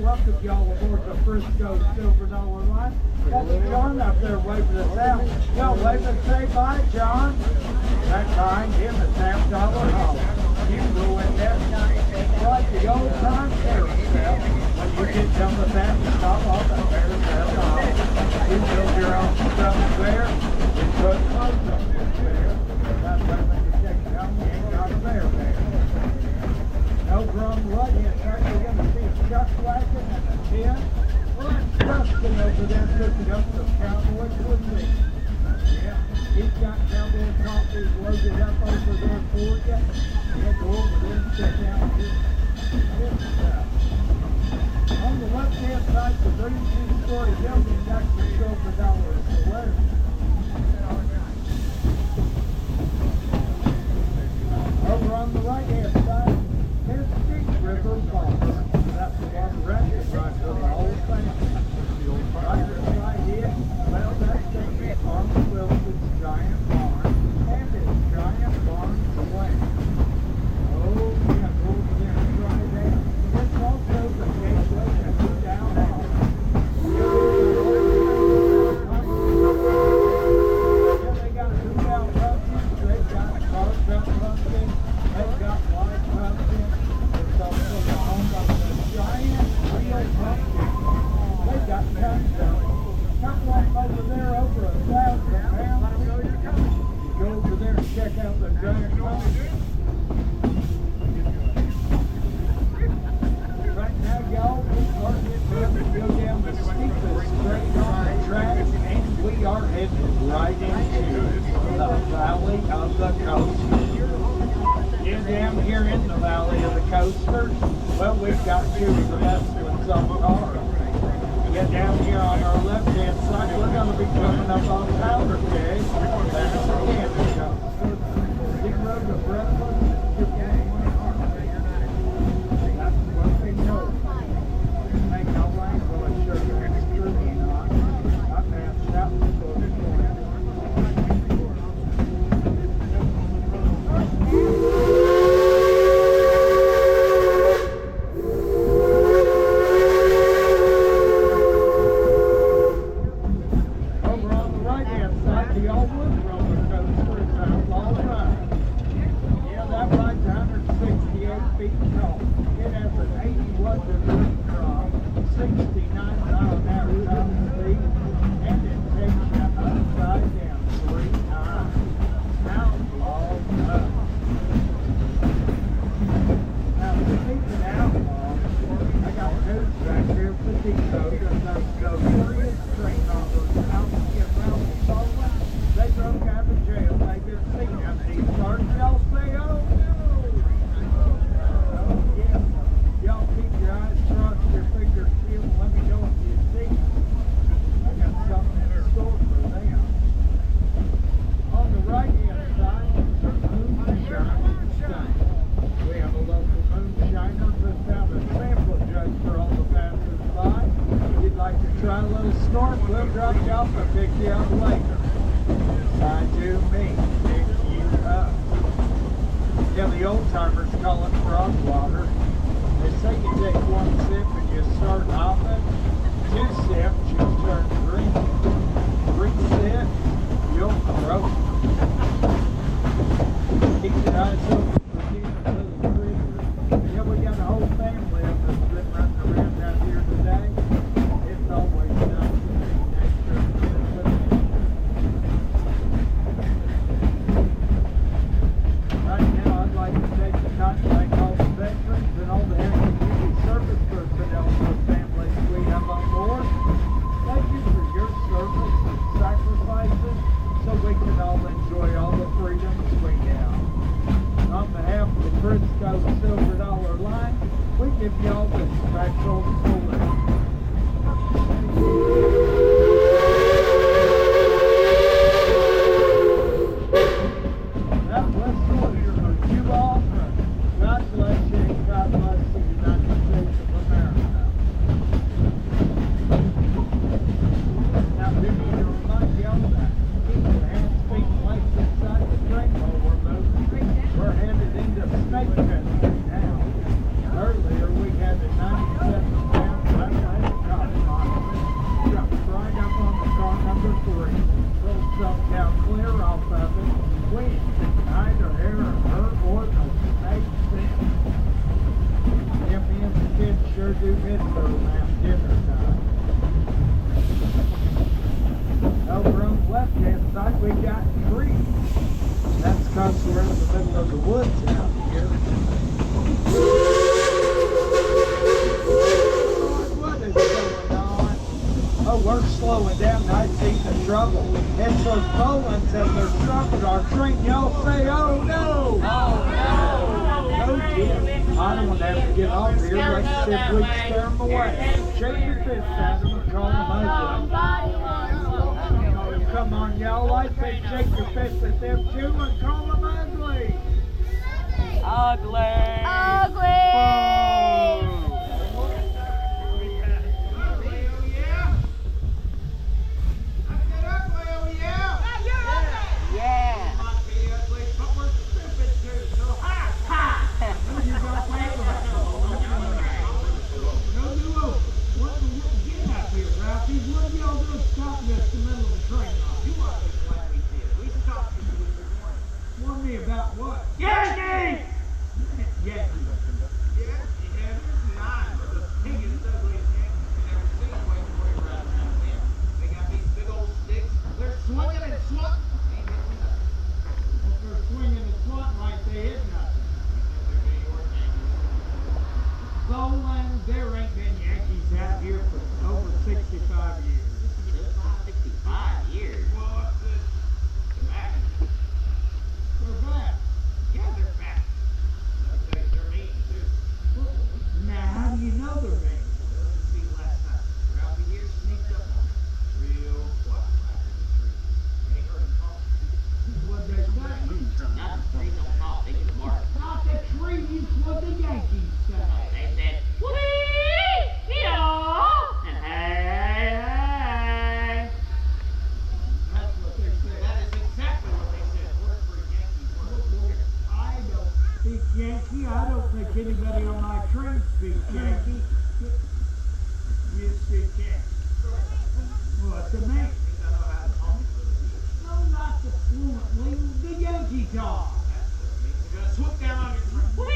welcome y'all aboard the Frisco Silver Dollar Line. That's John up there waving us out. Y'all wave and say bye, John. That time, him a $10 holler. You go in there, like the old time carousel. When you get done with that, you stop off at carousel hall. You build your own stuff there. You put clothes on this there. That's why when you take it home, you ain't got a bear there. No drum rut yet, sir. You're going to see a chuck wagon and a tin. Well, that's Dustin over there cooking up some cowboy cuisine. Yeah, he's got cowboy coffee loaded up over there for you. Yeah, go over there and check out his stuff. On the left-hand side, the 32-story building, that's the Silver Dollar Saloon. Over on the right-hand side, there's Big River Bar. That's the one restaurant for the whole family. Right beside it, well, that's the Farmer Wilson's Giant Barn and its Giant Barn Saloon. Oh, yeah, go over there and try that. It's also the gateway to downtown. Yeah, they got two-out pumpkins, they've got carved-up pumpkins, they've got white pumpkins. It's also the home of the giant real pumpkin. They've got tons of them. Couple of them over there, over 1,000 pounds. You go over there and check out the giant pumpkin. Right now, y'all, we're starting to go down the steepest straight on the track, and we are headed right into the Valley of the Coasters. You're down here in the Valley of the Coasters. Well, we've got two of the best ones on the car. Yeah, down here on our left-hand side, we're going to be coming up on Powder Keg. That's the candy shop. Zero to breakfast. That's what they know. Make no rain, well, it sure is true or not. I've been shouting for this morning. Over on the right-hand side, the old wood roller coaster is Outlaw Ride. Yeah, that ride's 168 feet tall. It has an 81-degree drop, 69 mile-an-hour top speed, and it takes you upside down 3 times. Outlaw Ride. Now, speaking of Outlaw, I got news back here for Depot. Those notorious train robbers out to get around the Poland. They broke out of jail. They've been seen empty. Start y'all say, oh no! Oh yeah. Y'all keep your eyes crossed, your fingers peeled. Let me know if you see. I got something in store for them. On the right-hand side, there's Moonshine Stein. We have a local moonshiner that found a sample jug for all the passers-by. If you'd like to try a little snort, we'll drop you off and pick you up later. Side to me, pick you up. Yeah, the old timers call it frogwater. They say you take one sip and you start hopping. 2 sips, you turn green. 3 sips, you'll croak. Keep your eyes open for these little critters. Yeah, we got a whole family of us that running around out here today. It's always nice to see nature with them. Right now, I'd like to take the time to thank all the veterans and all the active duty service personnel and their families we have on board. Thank you for your service and sacrifices so we can all enjoy all the freedoms we have. Oh, we're slowing down. I see the trouble. It's those Bolins and they're stopping our train. Y'all say, oh no! Oh no! No, dear. I don't want to have to get off here. Let's simply scare them away. Shake your fist at them and call them ugly. Come on, y'all. I say shake your fist at them too and call them ugly. Ugly. Ugly. About what? Yankees! Yankees. There ain't been Yankees out here for over 65 years. 65 years? Well, they're back. They're back. Yeah, they're back. They're mean, too. Now, how do you know they're mean? See, last night, Ralphie here sneaked up on me. Real quiet, right in the tree. And he heard him talk. What'd they say? Not the tree don't talk, they get smart. Not the trees, what the Yankees say. They said, whee, yeah, and hey, hey. That's what they said. That is exactly what they said. Word for Yankee word. I don't speak Yankee. I don't think anybody on my train speaks Yankee. You speak Yankee. What's the name? No, not the fluently. The Yankee talk. You're gonna swoop down on your train. Whee,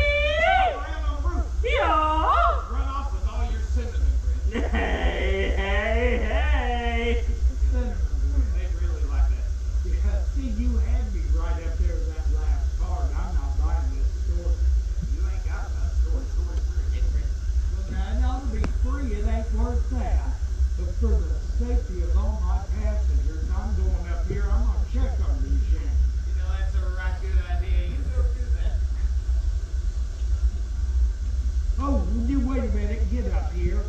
Around on the roof. yeah. Run off with all your cinnamon bread. Hey, hey, hey. Cinnamon bread. They really like that. Yeah, see, you had me right up there with that last card. I'm not buying this store. You ain't got that store. Store's free. Well, now, it ought to be free. It ain't worth that. But for the safety of all my passengers, I'm going up here. I'm going to check on these Yankees. You know, that's a right good idea. You go do that. Oh, you wait a minute. Get up here.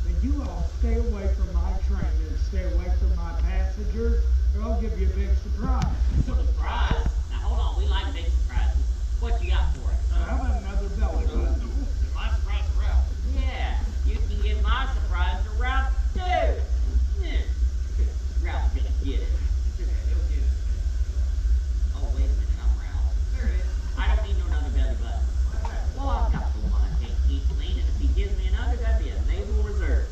And you all stay away from my train and stay away from my passengers, or I'll give you a big surprise. Surprise. Now hold on, we like big surprises. What you got for us? How about another belly button? My surprise for Ralph. Yeah, you can give my surprise to Ralph too. Yeah. Ralph's gonna get it. He'll get it. Oh, wait a minute, I'm Ralph. There it is. I don't need no another belly button. Well, I've got the one I can't keep clean, and if he gives me another, that'd be a naval reserve.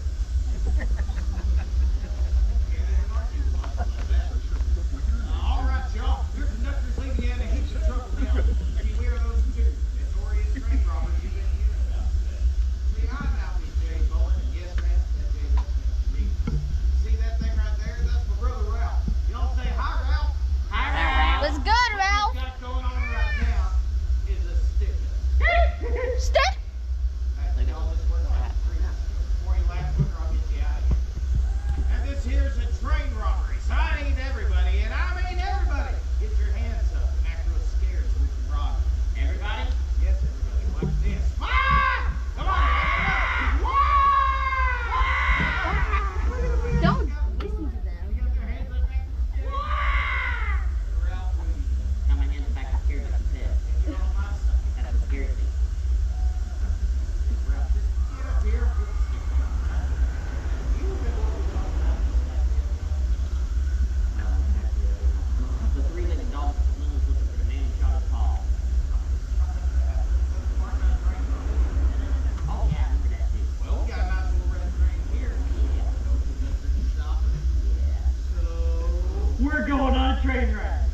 All right, y'all. Your conductor's leaving you in a heap of trouble now. Are you aware of those two? Notorious train robbers you've been hearing about today. See, I'm Alfie J. Bolin, and yes, ma'am, that J. That's me. See that thing right there? That's my brother Ralph. Y'all say hi, Ralph. Hi, Ralph. What's good, Ralph? What we've got going on right now is a stick-up. Stick? Hey, you know this word like before you laugh quicker, I'll get you out of here. And this here's a train robbery. So I need everybody, and I mean everybody. Get your hands up and act real scared so we can rob you. Everybody? Yes, everybody. Watch this. Come on. Don't listen to them. You got their hands up there? Ralph, what do you do? Got my hands back, I'm scared like a pit. You're on my side. That scares me. Ralph, just get up here and put the stick down. You've been holding on to that. No, the three-legged dog was looking for the man who shot his paw. Oh, yeah, I remember that too. Well, we got a nice little red train here. Yeah. No conductor can stop it. Yeah. So, We're going on a train ride.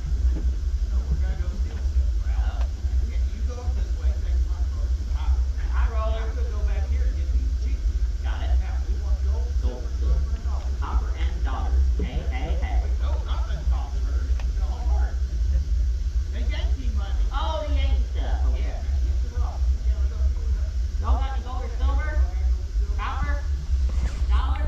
no, we're gonna go steal stuff, Ralph. Yeah, you go up this way, take my boat. Hi, Roller. I'm gonna go back here and get these cheap. Got it. Now, we want gold, Gold, silver, and copper. Copper and dollars. Hey, hey, hey. No, not that copper. Gold. The Yankee money. Oh, the Yankee stuff. Okay. Yeah, get the rock. Y'all got any gold or silver? Copper? Dollar?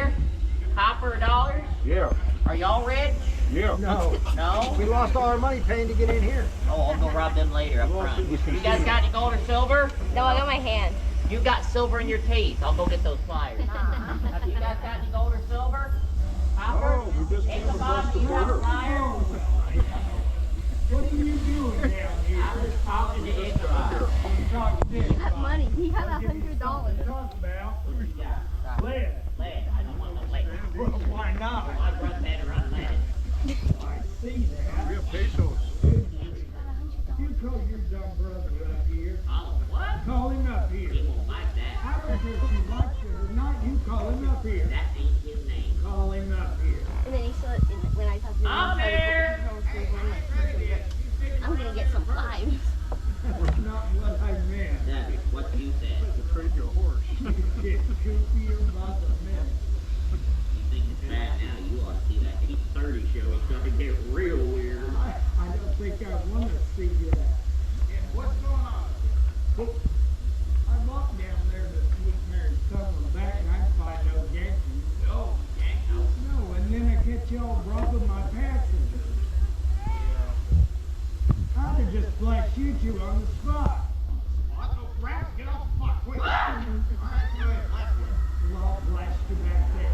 here? Copper or dollars? Yeah. Are y'all rich? Yeah. No. No? We lost all our money paying to get in here. Oh, I'll go rob them later up front. You guys got any gold or silver? No, I got my hand. You got silver in your teeth. I'll go get those pliers. Have you guys got any gold or silver? Copper? Oh, we just Ichabod, do you have pliers? What are you doing down here? I'm just talking to Ichabod. He had money. He had $100. Talk about Yeah. lead. Lead. I don't want no lead. Well, why not? I run better on lead. I see that. We have pesos. You call your dumb brother up here. Oh, what? Call him up here. He won't like that. I don't care if he likes it or not. You call him up here. That ain't his name. Call him up here. And then he said, when I talked to him, I'm here. I'm gonna get some lives. That's not what I meant. That's what you said. Trade your horse. You get goofier by the minute. You think it's bad now, you ought to see that 8:30 show. It's gonna get real weird. I don't think I want to see that. What's going on? I walked down there this week, married someone back, and I find no Yankees. No, Yankees. No, and then I get y'all robbing my passengers. I'd have just flat shoot you on the spot. Get off the clock, quick. All right, go ahead, last one. Well, I'll blast you back there.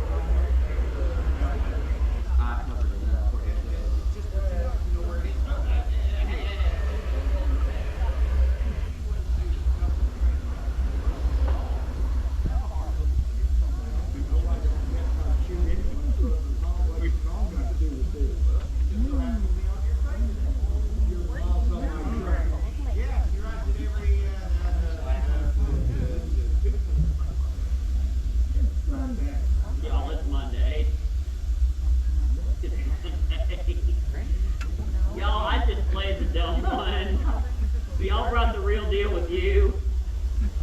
I covered enough. Just let you know where it is. Yes, you're right. Did every Sunday. Y'all, it's Monday. Y'all, I just played the dumb one. So y'all brought the real deal with you.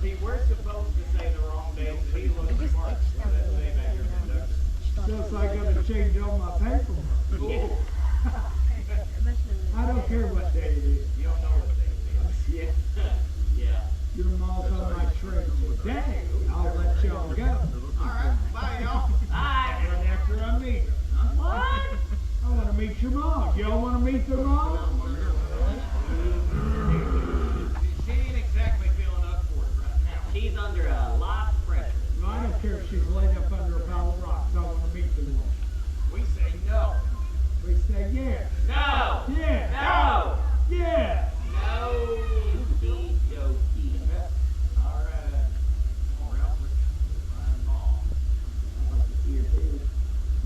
See, we're supposed to say the wrong date. So he looks smart. So that's way back here in Kentucky. Just I gotta change all my paperwork. I don't care what day it is. You don't know what day it is. Yeah. Yeah. Your mom's on my train today. I'll let y'all go. All right, bye, y'all. Bye. And after I meet her. Huh? What? I want to meet your mom. Y'all want to meet their mom? She ain't exactly feeling up for it right now. She's under a lot of pressure. No, I don't care if she's laid up under a pile of rocks. I want to meet the woman. We say no. We say yes. No. Yeah. No. Yeah. No. Okey-dokey. All right. Ralph, Ryan Ball.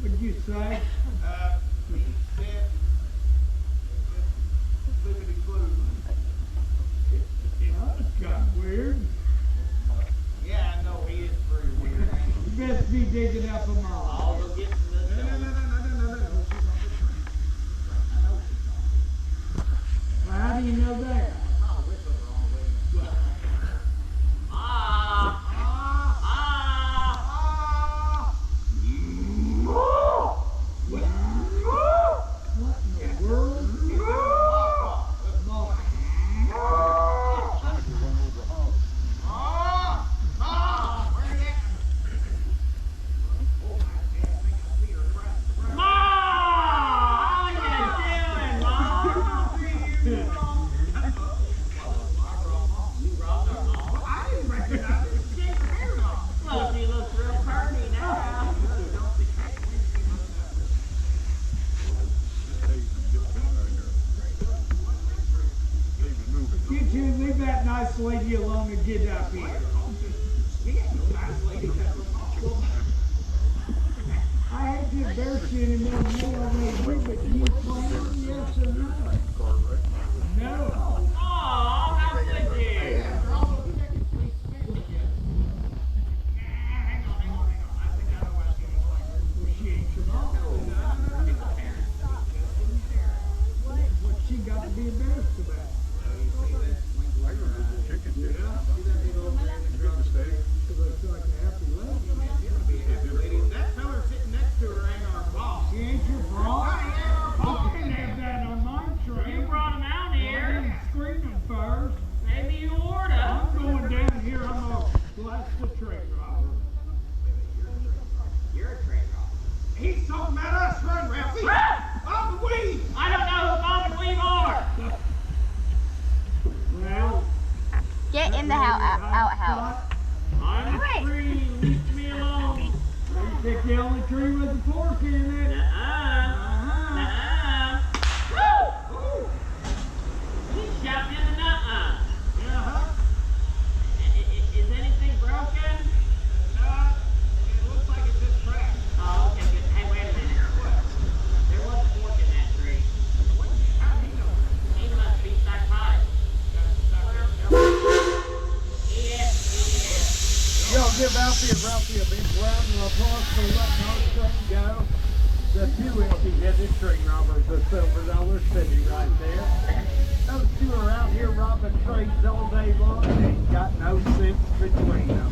What'd you say? He said, flippity clue. Oh, it's got weird. Yeah, I know he is pretty weird. You best be digging up a mom. I'll go get some of No, no, this. no, no, no, no, no, no. She's on the train. I know she's on. Well, how do you know that? Oh, whip her the wrong way. Ah. Ah. What in the world? Mom. Mom! How you doing, Mom? You robbed our mom? I didn't recognize it. She gave her hair off. Well, she looks real pretty now. You two leave that nice lady alone and get up here. I hate to embarrass you anymore, but you claim yes or no? No. Oh, how could you? Well, she ain't your mom. What's she got to be embarrassed about? She looks like a happy lady. That feller sitting next to her ain't our boss. She ain't your bra? I can't have that on my train. You brought him out here. talking about us. Run, Ralphie. Bob and Weave. I don't know who Bob and Weave are. Well, Get in the outhouse. I'm Wait. free. Leave me alone. You pick the only tree with a fork in it. Ooh. He's shouting in the nuh-uh. Uh-huh. Is anything broken? It looks like it's just cracked. Oh, okay, good. Hey, wait a minute. There was a fork in that tree. How do you know? He must be psychotic. He is. Y'all give Ralphie a big round of applause for letting our train go. The two empty-headed train robbers of Silver Dollar City right there. Those two are out here robbing trains all day long and ain't got no sense between them.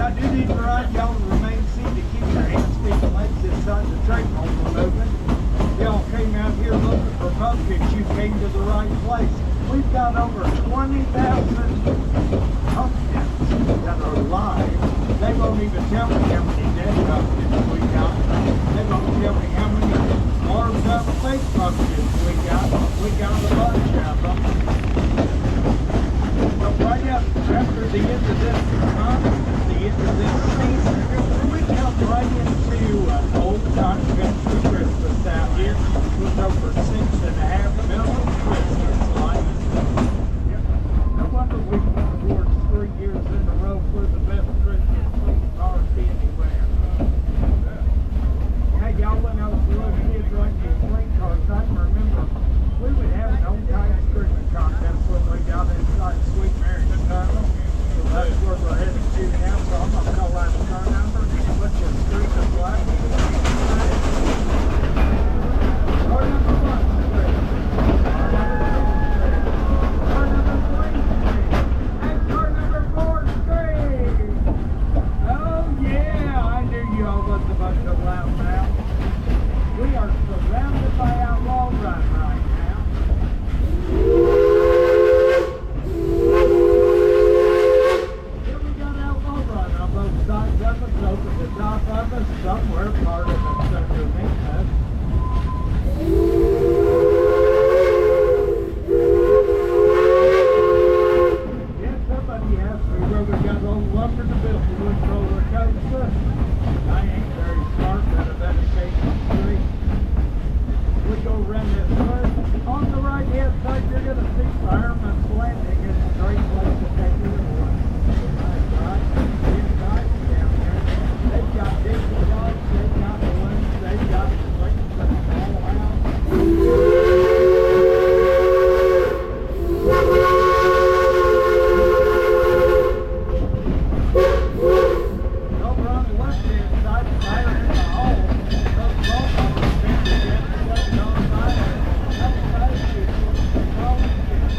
I do need to remind y'all to remain seated to keep your hands, feet, and legs inside the train while we're moving. Y'all came out here looking for pumpkins, you came to the right place. We've got over 20,000 pumpkins that are live. They won't even tell me how many dead pumpkins we got. They won't tell me how many carved up fake pumpkins we got. We got a bunch of them. So right up after the end of this month, the end of this season, we come right into an old time country Christmas out here with over 6.5 million Christmas lights. No wonder we won awards 3 years in a row for the best Christmas fleet party anywhere. Hey, y'all, when I was a little kid running these fleet cars, I can remember we would have an old time Christmas contest when we got inside Sweet American Tunnel. So that's where we're headed to now. So I'm going to call out the car number. What's your street of black? Car number 1, Chris. Car number 2, Car number 3, and car number 4, Steve. Oh yeah, I knew y'all was a bunch of loudmouths. We are surrounded by Outlaw Run right now. Here we got Outlaw Run on both sides of us, over the top of us, somewhere part of us underneath us. Yeah, somebody asked me where we got old lumber to build the wood roller coaster. I ain't very smart, but I've educated the street. We go around this first. On the right hand side, you're going to see Fireman's Landing. It's a great place to take you to work. Right? Inside down there. They've got Disney dogs, they've got balloons, they've got swings and a ball house. Over on the left-hand side, fire in the hole. Those ball holes stand together, left on fire. Outside of you, rolling again.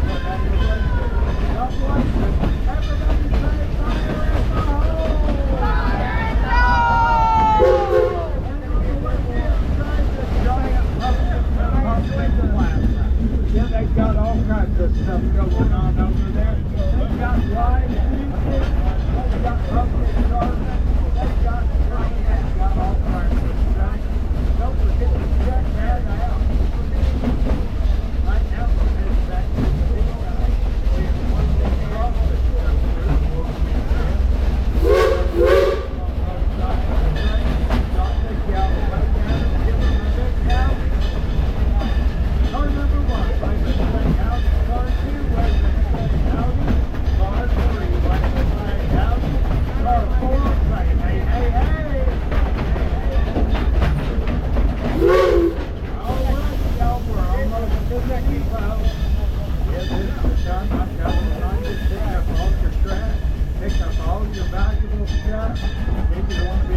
But that's the way to do it. God bless you. Everybody say fire in the hole! Fire in the hole! And on the left-hand side, the giant pumpkin plaza. Yeah, they've got all kinds of stuff going on over there. They've got live music. They've got pumpkin carving. They've got trains. They've got all kinds of stuff. Don't forget to check that out. Right now, we're headed back to the big guy. We're working across the country. On both sides of the train. Y'all take y'all way down and give them a big house. Car number 1, Raven Say Howdy. Car 2, Raven Say Howdy. Car 3, Raven Say Howdy. Car 4, say hey, hey, hey. All right, y'all, we're almost to Mexico. Yeah, this is the time I've got to remind you to pick up all your trash, pick up all your valuable stuff. If you want to